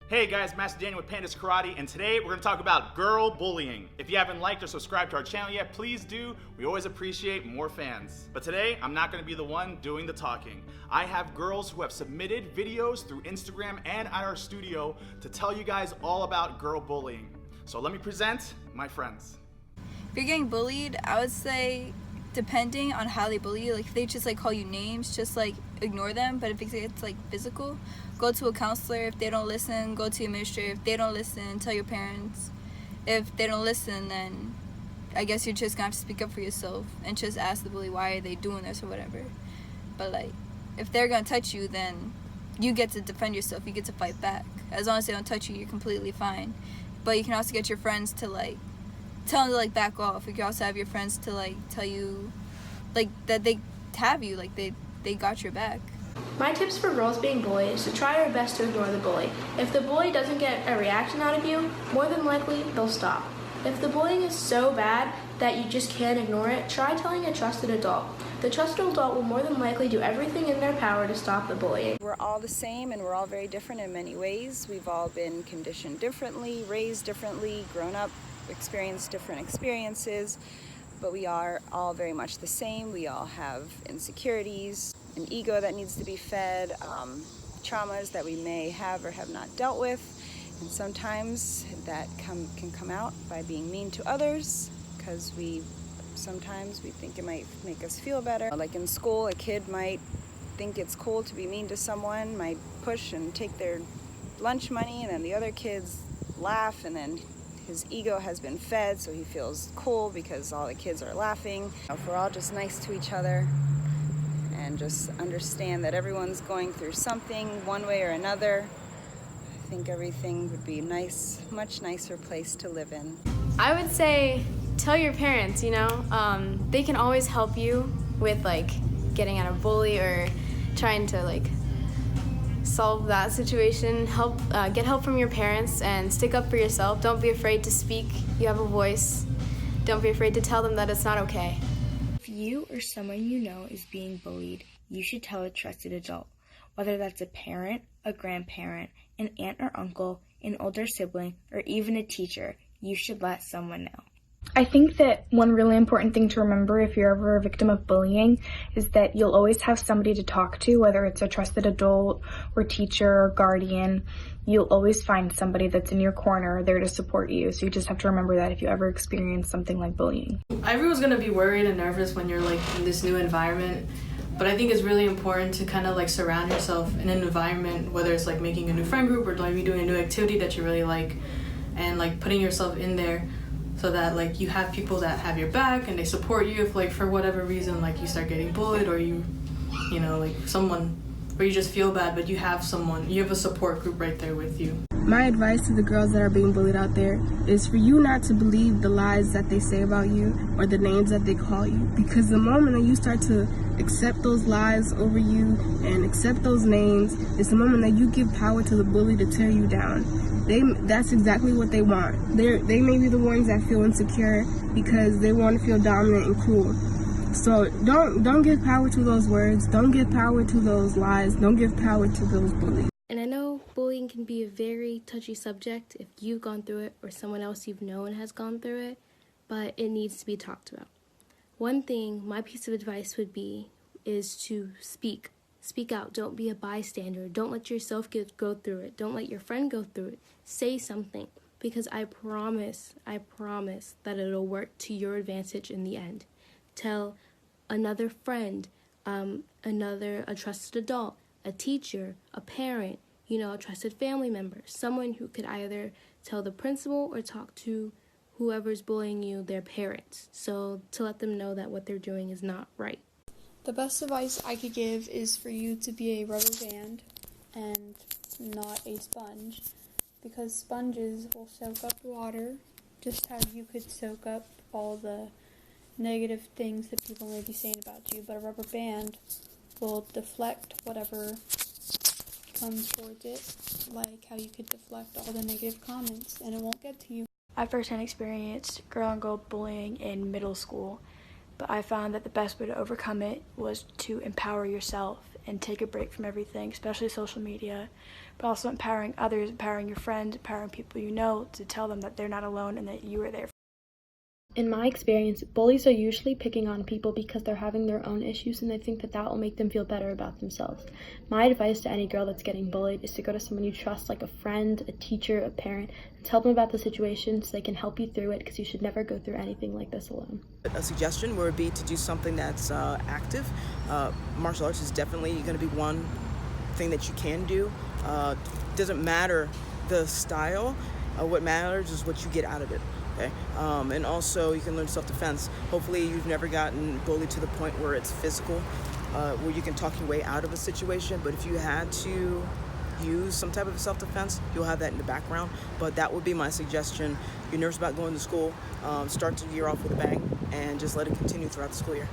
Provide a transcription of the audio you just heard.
Hey guys, Master Daniel with Pandas Karate, and today we're going to talk about girl bullying. If you haven't liked or subscribed to our channel yet, please do. We always appreciate more fans. But today, I'm not going to be the one doing the talking. I have girls who have submitted videos through Instagram and at our studio to tell you guys all about girl bullying. So let me present my friends. If you're getting bullied, I would say, depending on how they bully you, like if they just call you names, just ignore them. But if it's physical, go to a counselor. If they don't listen, go to the administrator. If they don't listen, tell your parents. If they don't listen, then I guess you're just gonna have to speak up for yourself and just ask the bully, why are they doing this or whatever. But if they're gonna touch you, then you get to defend yourself. You get to fight back. As long as they don't touch you, you're completely fine. But you can also get your friends to tell them to back off. You can also have your friends to tell you that they have you, they got your back. My tips for girls being bullied is to try your best to ignore the bully. If the bully doesn't get a reaction out of you, more than likely they'll stop. If the bullying is so bad that you just can't ignore it, try telling a trusted adult. The trusted adult will more than likely do everything in their power to stop the bullying. We're all the same and we're all very different in many ways. We've all been conditioned differently, raised differently, grown up, experienced different experiences, but we are all very much the same. We all have insecurities, an ego that needs to be fed, traumas that we may have or have not dealt with, and sometimes that can come out by being mean to others because sometimes we think it might make us feel better. Like in school, a kid might think it's cool to be mean to someone, might push and take their lunch money, and then the other kids laugh, and then his ego has been fed, so he feels cool because all the kids are laughing. If we're all just nice to each other and just understand that everyone's going through something one way or another, I think everything would be nice, much nicer place to live in. I would say tell your parents, they can always help you with getting at a bully or trying to solve that situation. Get help from your parents and stick up for yourself. Don't be afraid to speak. You have a voice. Don't be afraid to tell them that it's not okay. If you or someone you know is being bullied, you should tell a trusted adult, whether that's a parent, a grandparent, an aunt or uncle, an older sibling, or even a teacher. You should let someone know. I think that one really important thing to remember if you're ever a victim of bullying is that you'll always have somebody to talk to, whether it's a trusted adult or teacher or guardian. You'll always find somebody that's in your corner there to support you. So you just have to remember that if you ever experience something like bullying. Everyone's going to be worried and nervous when you're in this new environment. But I think it's really important to kind of surround yourself in an environment, whether it's making a new friend group or maybe doing a new activity that you really like, and putting yourself in there so that you have people that have your back and they support you if for whatever reason you start getting bullied or someone where you just feel bad, but you have a support group right there with you. My advice to the girls that are being bullied out there is for you not to believe the lies that they say about you or the names that they call you, because the moment that you start to accept those lies over you and accept those names is the moment that you give power to the bully to tear you down. That's exactly what they want. They may be the ones that feel insecure because they want to feel dominant and cool. So don't give power to those words. Don't give power to those lies. Don't give power to those bullies. And I know bullying can be a very touchy subject if you've gone through it or someone else you've known has gone through it, but it needs to be talked about. One thing, my piece of advice would be, is to speak. Speak out. Don't be a bystander. Don't let yourself go through it. Don't let your friend go through it. Say something, because I promise that it'll work to your advantage in the end. Tell another friend, a trusted adult, a teacher, a parent, a trusted family member, someone who could either tell the principal or talk to whoever's bullying you, their parents, so to let them know that what they're doing is not right. The best advice I could give is for you to be a rubber band and not a sponge, because sponges will soak up water, just how you could soak up all the negative things that people may be saying about you, but a rubber band will deflect whatever comes towards it, like how you could deflect all the negative comments, and it won't get to you. I firsthand experienced girl-on-girl bullying in middle school. But I found that the best way to overcome it was to empower yourself and take a break from everything, especially social media, but also empowering others, empowering your friends, empowering people you know, to tell them that they're not alone and that you are there. In my experience, bullies are usually picking on people because they're having their own issues and they think that will make them feel better about themselves. My advice to any girl that's getting bullied is to go to someone you trust, like a friend, a teacher, a parent, and tell them about the situation so they can help you through it, because you should never go through anything like this alone. A suggestion would be to do something that's active. Martial arts is definitely going to be one thing that you can do. Doesn't matter the style. What matters is what you get out of it. Okay? And also you can learn self-defense. Hopefully you've never gotten bullied to the point where it's physical, where you can talk your way out of a situation, but if you had to use some type of self-defense, you'll have that in the background. But that would be my suggestion. You're nervous about going to school, start the year off with a bang and just let it continue throughout the school year.